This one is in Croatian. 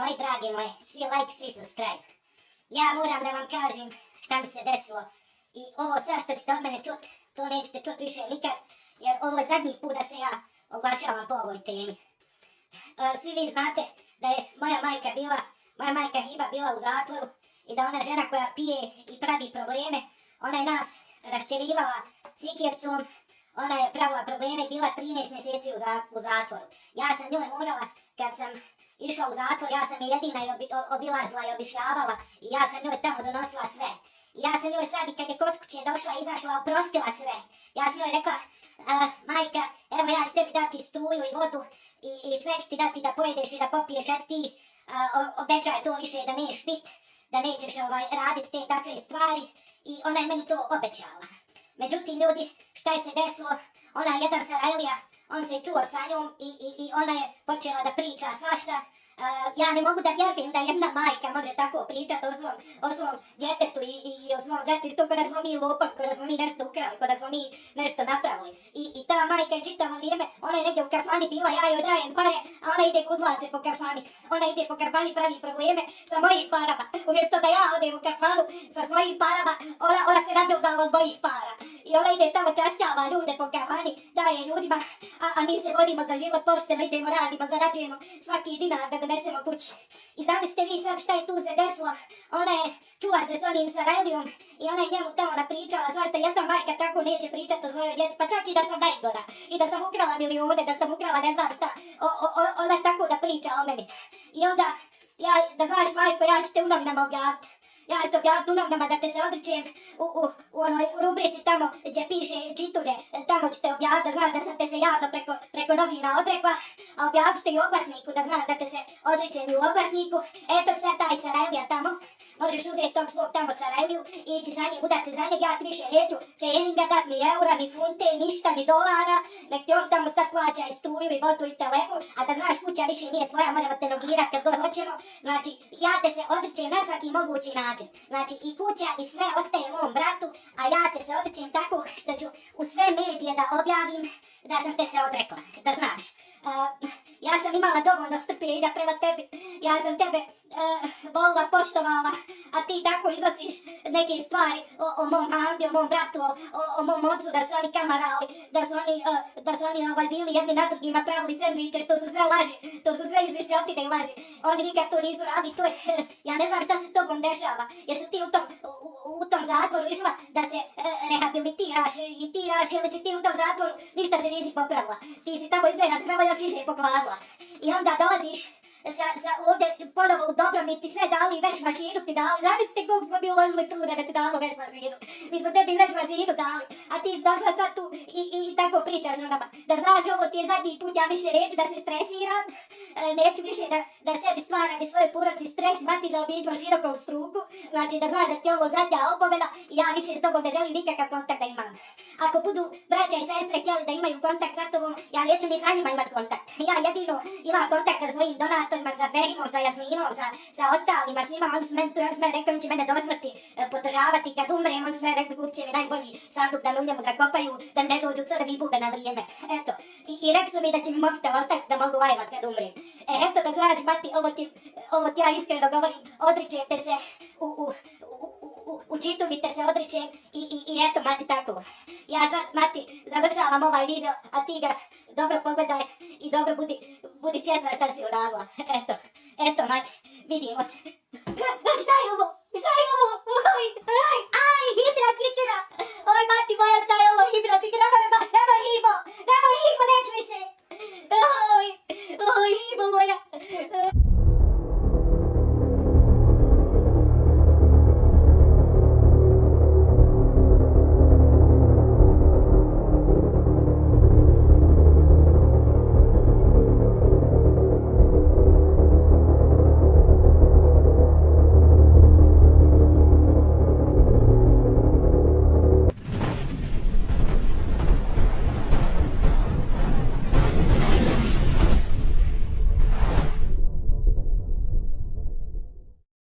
Aj, drage moje, svi like, svi subscribe. Ja moram da vam kažem šta mi se desilo. I ovo sad što ćete od mene čut, to nećete čut više nikad, jer ovo je zadnji put da se ja oglašavam po ovoj temi. Svi vi znate da je moja majka Hiba bila u zatvoru i da ona žena koja pije i pravi probleme, ona je nas raščerivala sikircom, ona je pravila probleme i bila 13 mjeseci u zatvoru. Ja sam njoj morala, kad sam išla u zatvor, ja sam je jedina obilazila i obišljavala i ja sam njoj tamo donosila sve. I ja sam njoj sad i kad je kod kuće došla i izašla, oprostila sve. Ja sam njoj rekla, majka, evo ja ću tebi dati struju i vodu i sve ću ti dati da pojedeš i da popiješ, a ti obećaj to više da neš pit, da nećeš radit te takve stvari i ona je meni to obećala. Međutim, ljudi, šta je se desilo? Ona je jedan Sarajlija, on se čuo sa njom i ona je počela da priča svašta. Ja ne mogu da vjerujem da jedna majka može tako pričati o svom djetetu i o svom zetu, isto kada smo mi lopali, kada smo mi nešto ukrali, kada smo mi nešto napravili. I ta majka je čitavo vrijeme, ona je negdje u kafani bila, ja joj dajem pare, a ona ide kuzlace po kafani. Ona ide po kafani, pravi probleme sa mojim parama. Umjesto da ja odem u kafanu sa svojim parama, ona se nabildala od mojih para. I ona ide tamo čašćava ljude po kafani, daje ljudima, a mi se borimo za život pošteno, idemo, radimo, zarađujemo svaki dinar da donesemo kući. I zamislite vi sad šta je tu se desilo, ona je čula se s onim Sarajlijom i ona je njemu tamo napričala svašta, jedna majka tako neće pričati o svojoj djeci, pa čak i da sam najgora, i da sam ukrala milijone, da sam ukrala ne znam šta, ona tako da priča o meni. I onda, da znaš majko, ja ću te u novinama objaviti. Ja ću te objaviti u novinama da te se odričem u onoj rubrici tamo gdje piše čitulje, tamo ću te objaviti da znaš da sam te se javno preko novina odrekla, a objavit ću te i u oglasniku da znaš da te se odričem i u oglasniku. Eto sad taj Sarajlija tamo, možeš uzeti tog svog tamo Sarajliju i ići za njim, udat se za njeg, ja ti više neću feninga dat, ni eura, ni funte, ništa, ni dolara, nek ti on tamo sad plaća i struju i vodu i telefon, a da znaš kuća više nije tvoja, moramo te nogirat kad god hoćemo. Znači, ja te se odričem na svaki mogući način. Znači, i kuća i sve ostaje mom bratu, a ja te se odričem tako što ću u sve medije da objavim da sam te se odrekla, da znaš. Ja sam imala dovoljno strpljenja prema tebi, ja sam tebe volila, poštovala, a ti tako iznosiš neke stvari o mom Hamdi, o mom bratu, o mom ocu, da su oni kamarali, da su oni bili jedni na drugima, pravili sendviče, što su sve laži, to su sve izmišljotine i laži. Oni nikad to nisu radili, to je, ja ne znam šta se s tobom dešava, jer si ti u tom zatvoru išla da se rehabilitiraš i tiraš, ili si ti u tom zatvoru, ništa se nisi popravila. Ti si tamo izgleda se samo još više pokvarila. I onda dolaziš ovdje ponovo u Dobromit ti sve dali, veš mašinu ti dali. Zamislite koliko smo mi uložili truda da ti damo veš mašinu. Mi smo tebi veš mašinu dali, a ti si došla sad tu i tako pričaš o nama. Da znaš, ovo ti je zadnji put, ja više neću da se stresiram, neću više da sebi stvaram i svoje poroci stres, mati zaobiđu širokom struku. Znači da znaš da ti ovo zadnja opomena i ja više s tobom ne želim nikakav kontakt da imam. Ako budu braća i sestre htjeli da imaju kontakt sa tobom, ja neću ni sa njima imat kontakt. Ja jedino imam kontakt sa svojim donatorima, sa Fehimom, sa Jasminom, sa ostalima, svima. Oni su meni tu, oni su meni rekli, on će mene do smrti podržavati kad umrem, oni su meni rekli kupit će mi najbolji sandup da me u njemu zakopaju, da mi ne dođu crvi bube na vrijeme. Eto, i rekli su mi da će mi mobitel ostaviti da mogu lajvat kad umrem. Eto, da znaš, mati, ovo ti ja iskreno govorim, odričete se u čitulji te se odričem i eto, mati, tako. Ja sad, mati, završavam ovaj video, a ti ga dobro pogledaj i dobro budi svjesna šta si uradila. Eto, mati, vidimo se.